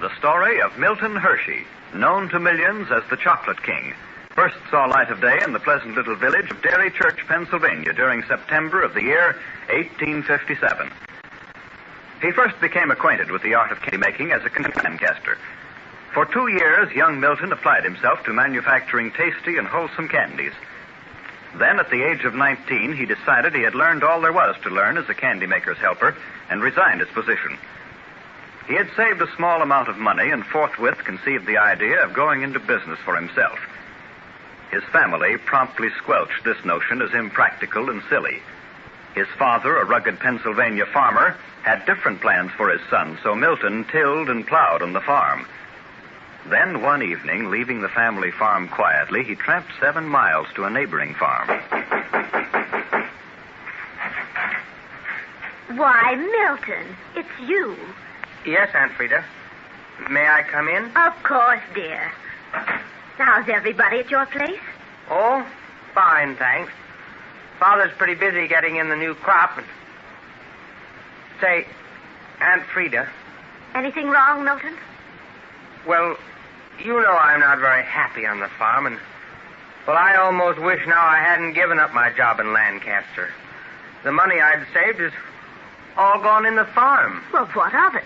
The story of Milton Hershey, known to millions as the Chocolate King, first saw light of day in the pleasant little village of Dairy Church, Pennsylvania, during September of the year 1857. He first became acquainted with the art of candy making as a candy-caster. For 2 years, young Milton applied himself to manufacturing tasty and wholesome candies. Then, at the age of 19, he decided he had learned all there was to learn as a candy maker's helper and resigned his position. He had saved a small amount of money and forthwith conceived the idea of going into business for himself. His family promptly squelched this notion as impractical and silly. His father, a rugged Pennsylvania farmer, had different plans for his son, so Milton tilled and plowed on the farm. Then, one evening, leaving the family farm quietly, he tramped 7 miles to a neighboring farm. Why, Milton, it's you. Yes, Aunt Frida. May I come in? Of course, dear. How's everybody at your place? Oh, fine, thanks. Father's pretty busy getting in the new crop. And... Say, Aunt Frida. Anything wrong, Milton? Well, you know I'm not very happy on the farm, and... Well, I almost wish now I hadn't given up my job in Lancaster. The money I'd saved is all gone in the farm. Well, what of it?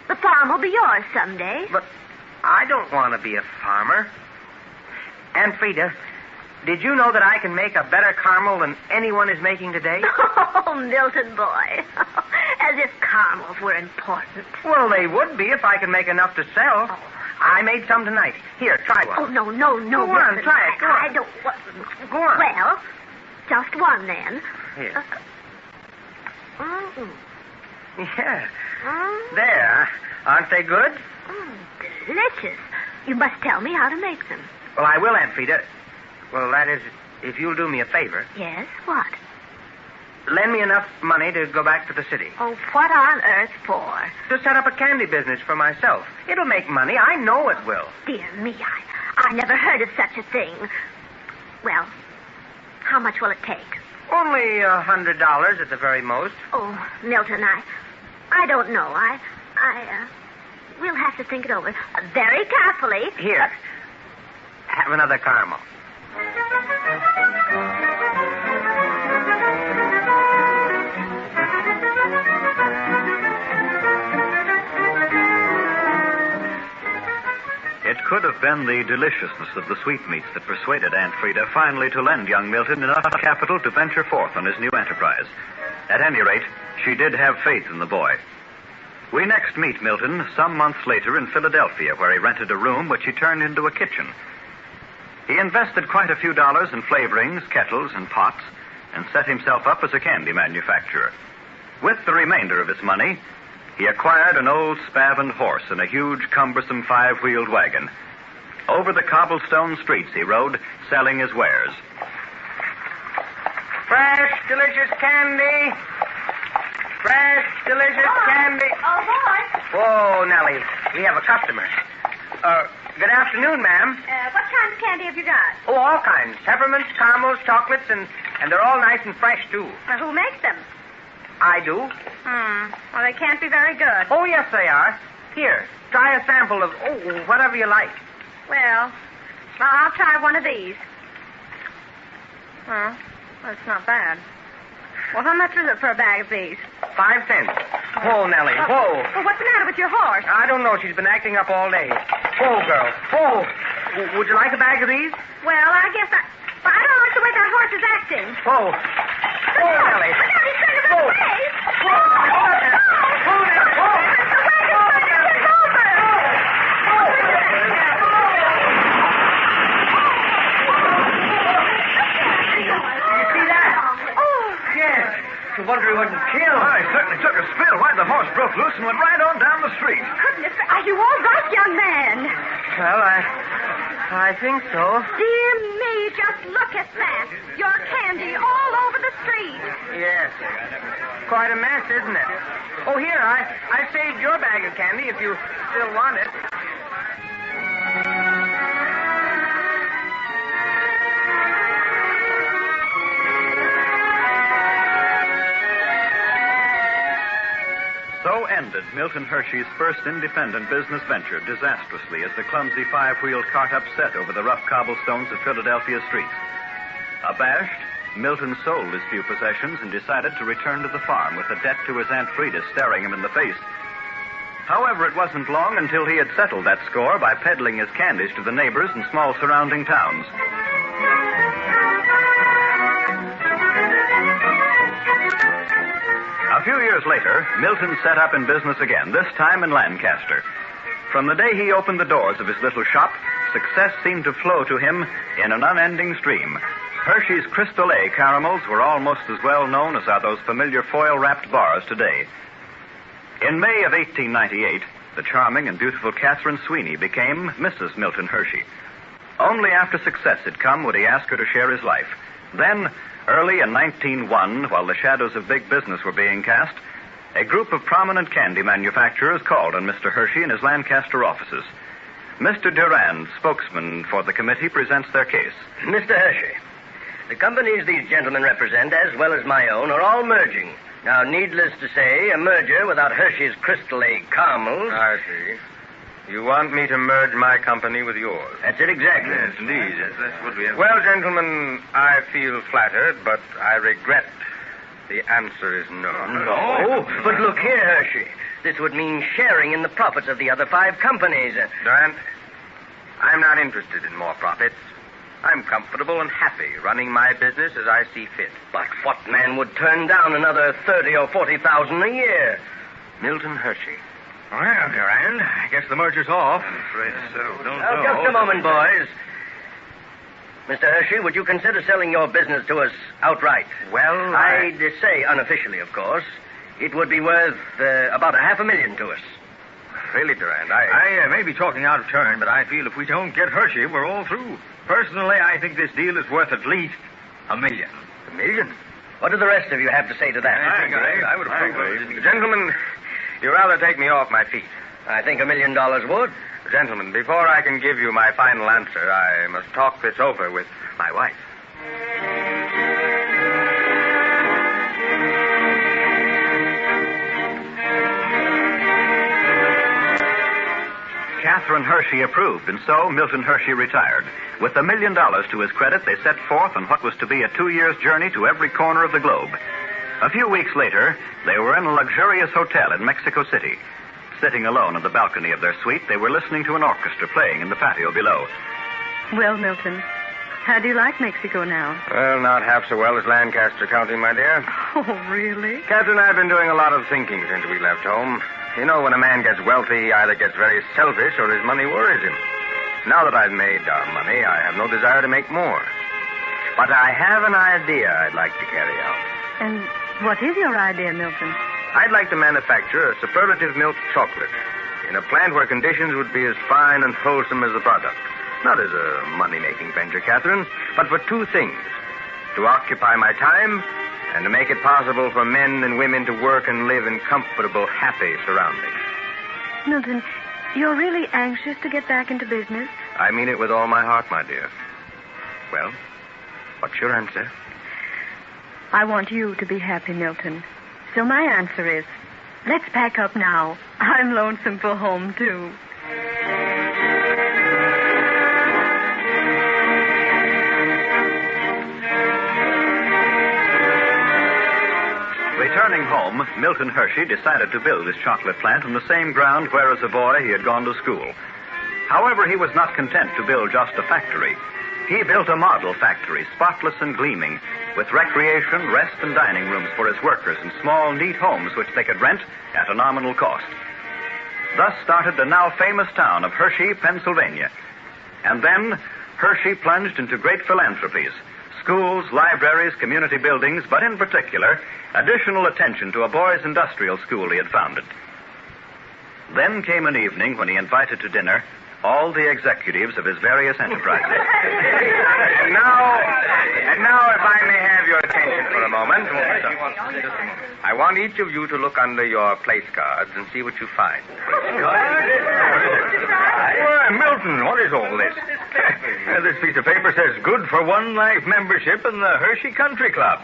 The farm will be yours someday. But I don't want to be a farmer. Aunt Frida, did you know that I can make a better caramel than anyone is making today? Oh, Milton boy. As if caramels were important. Well, they would be if I could make enough to sell. Oh. I made some tonight. Here, try one. Oh, no, Go Milton. on, try it. Go on. I don't... Go on. Well, just one then. Here. Mm. Yeah. Mm. There. Aren't they good? Delicious. You must tell me how to make them. Well, I will, Aunt Frida. Well, that is, if you'll do me a favor. Yes? What? Lend me enough money to go back to the city. Oh, what on earth for? To set up a candy business for myself. It'll make money. I know it will. Dear me, I never heard of such a thing. Well, how much will it take? Only $100 at the very most. Oh, Milton, I don't know. We'll have to think it over very carefully. Here. Have another caramel. It could have been the deliciousness of the sweetmeats that persuaded Aunt Frida finally to lend young Milton enough capital to venture forth on his new enterprise. At any rate, she did have faith in the boy. We next meet Milton some months later in Philadelphia, where he rented a room which he turned into a kitchen. He invested quite a few dollars in flavorings, kettles, and pots, and set himself up as a candy manufacturer. With the remainder of his money, he acquired an old spavined horse and a huge, cumbersome 5-wheeled wagon. Over the cobblestone streets he rode, selling his wares. Fresh, delicious candy. Fresh, delicious candy. Oh, boy. Whoa, Nellie. We have a customer. Good afternoon, ma'am. What kind of candy have you got? Oh, all kinds. Peppermints, caramels, chocolates, and they're all nice and fresh, too. Well, who makes them? I do. Well, they can't be very good. Oh, yes, they are. Here, try a sample of, whatever you like. Well, I'll try one of these. Well, that's not bad. Well, how much is it for a bag of these? 5 cents. Whoa, Nellie, whoa. Well, what's the matter with your horse? I don't know. She's been acting up all day. Whoa, girl. Whoa. Would you like a bag of these? Well, I guess I don't like the way that horse is acting. Whoa. Whoa, Nellie. Look out, he's trying to run away. Whoa. Whoa there. Whoa there. Whoa. The wagon's going to tip over. You see that? Oh. Yes. No wonder he wasn't killed. Well, he certainly took a spill. Why, the horse broke loose and went right on down the street. Goodness, are you all right, young man? Well, I think so. Dear me, just look at that. Your candy all over the street. Yes. Quite a mess, isn't it? Oh, here, I saved your bag of candy if you still want it. So ended Milton Hershey's first independent business venture disastrously as the clumsy five-wheeled cart upset over the rough cobblestones of Philadelphia streets. Abashed, Milton sold his few possessions and decided to return to the farm with a debt to his Aunt Frida staring him in the face. However, it wasn't long until he had settled that score by peddling his candies to the neighbors and small surrounding towns. A few years later, Milton set up in business again, this time in Lancaster. From the day he opened the doors of his little shop, success seemed to flow to him in an unending stream. Hershey's Crystal A caramels were almost as well known as are those familiar foil-wrapped bars today. In May of 1898, the charming and beautiful Catherine Sweeney became Mrs. Milton Hershey. Only after success had come would he ask her to share his life. Then, early in 1901, while the shadows of big business were being cast, a group of prominent candy manufacturers called on Mr. Hershey in his Lancaster offices. Mr. Durand, spokesman for the committee, presents their case. Mr. Hershey, the companies these gentlemen represent, as well as my own, are all merging. Now, needless to say, a merger without Hershey's Crystal Egg caramels... I see. You want me to merge my company with yours? That's it exactly. Yes, indeed. That's what we have. Well, gentlemen, I feel flattered, but I regret the answer is no. No? But look here, Hershey. This would mean sharing in the profits of the other 5 companies. Durant, I'm not interested in more profits. I'm comfortable and happy running my business as I see fit. But what man would turn down another 30 or 40,000 a year? Milton Hershey. Well, Durand, I guess the merger's off. I'm afraid so. Just a moment, boys. Mr. Hershey, would you consider selling your business to us outright? Well, I'd say unofficially, of course. It would be worth about $500,000 to us. Really, Durand, I may be talking out of turn, but I feel if we don't get Hershey, we're all through. Personally, I think this deal is worth at least $1 million. $1 million? What do the rest of you have to say to that? I would approve. Gentlemen, you rather take me off my feet. I think $1 million would. Gentlemen, before I can give you my final answer, I must talk this over with my wife. Catherine Hershey approved, and so Milton Hershey retired. With $1 million to his credit, they set forth on what was to be a 2 years' journey to every corner of the globe. A few weeks later, they were in a luxurious hotel in Mexico City. Sitting alone on the balcony of their suite, they were listening to an orchestra playing in the patio below. Well, Milton, how do you like Mexico now? Well, not half so well as Lancaster County, my dear. Oh, really? Catherine, I've been doing a lot of thinking since we left home. You know, when a man gets wealthy, he either gets very selfish or his money worries him. Now that I've made our money, I have no desire to make more. But I have an idea I'd like to carry out. And what is your idea, Milton? I'd like to manufacture a superlative milk chocolate in a plant where conditions would be as fine and wholesome as the product. Not as a money-making venture, Catherine, but for 2 things. To occupy my time and to make it possible for men and women to work and live in comfortable, happy surroundings. Milton, you're really anxious to get back into business? I mean it with all my heart, my dear. Well, what's your answer? I want you to be happy, Milton. So my answer is, let's pack up now. I'm lonesome for home, too. Returning home, Milton Hershey decided to build his chocolate plant on the same ground where as a boy he had gone to school. However, he was not content to build just a factory. He built a model factory, spotless and gleaming, with recreation, rest, and dining rooms for his workers and small, neat homes which they could rent at a nominal cost. Thus started the now famous town of Hershey, Pennsylvania. And then Hershey plunged into great philanthropies. Schools, libraries, community buildings, but in particular, additional attention to a boys' industrial school he had founded. Then came an evening when he invited to dinner all the executives of his various enterprises. And now, if I may have your attention for a moment, I want each of you to look under your place cards and see what you find. Why, Milton, what is all this? This piece of paper says good for one life membership in the Hershey Country Club.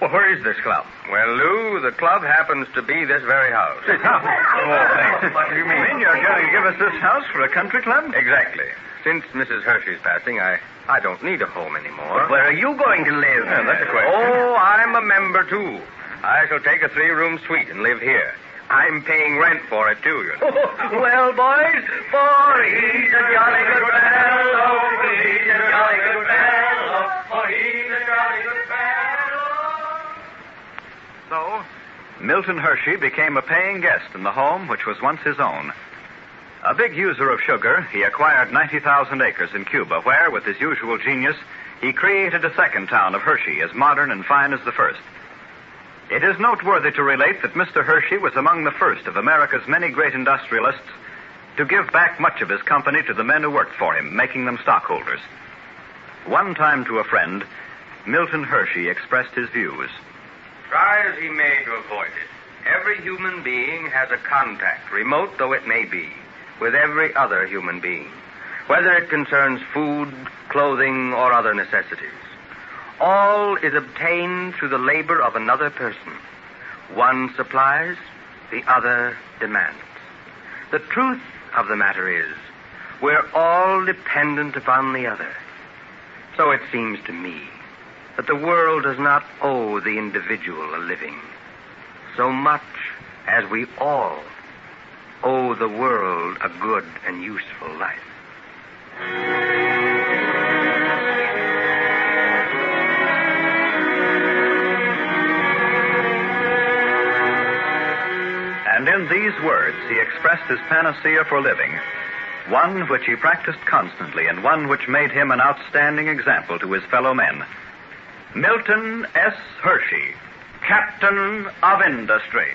Well, where is this club? Well, Lou, the club happens to be this very house. This house? Oh, thanks. What do you mean? You're going to give us this house for a country club? Exactly. Since Mrs. Hershey's passing, I don't need a home anymore. But where are you going to live? Yeah, that's the question. Oh, I'm a member, too. I shall take a 3-room suite and live here. I'm paying rent for it, too, you know. Well, boys, for he's a jolly good fellow. He's a jolly good fellow. For he's a jolly good fellow. So, Milton Hershey became a paying guest in the home which was once his own. A big user of sugar, he acquired 90,000 acres in Cuba, where, with his usual genius, he created a second town of Hershey, as modern and fine as the first. It is noteworthy to relate that Mr. Hershey was among the first of America's many great industrialists to give back much of his company to the men who worked for him, making them stockholders. One time to a friend, Milton Hershey expressed his views. Try as he may to avoid it, every human being has a contact, remote though it may be, with every other human being, whether it concerns food, clothing, or other necessities. All is obtained through the labor of another person. One supplies, the other demands. The truth of the matter is, we're all dependent upon the other. So it seems to me that the world does not owe the individual a living so much as we all owe the world a good and useful life. And in these words, he expressed his panacea for living, one which he practiced constantly and one which made him an outstanding example to his fellow men. Milton S. Hershey, Captain of Industry.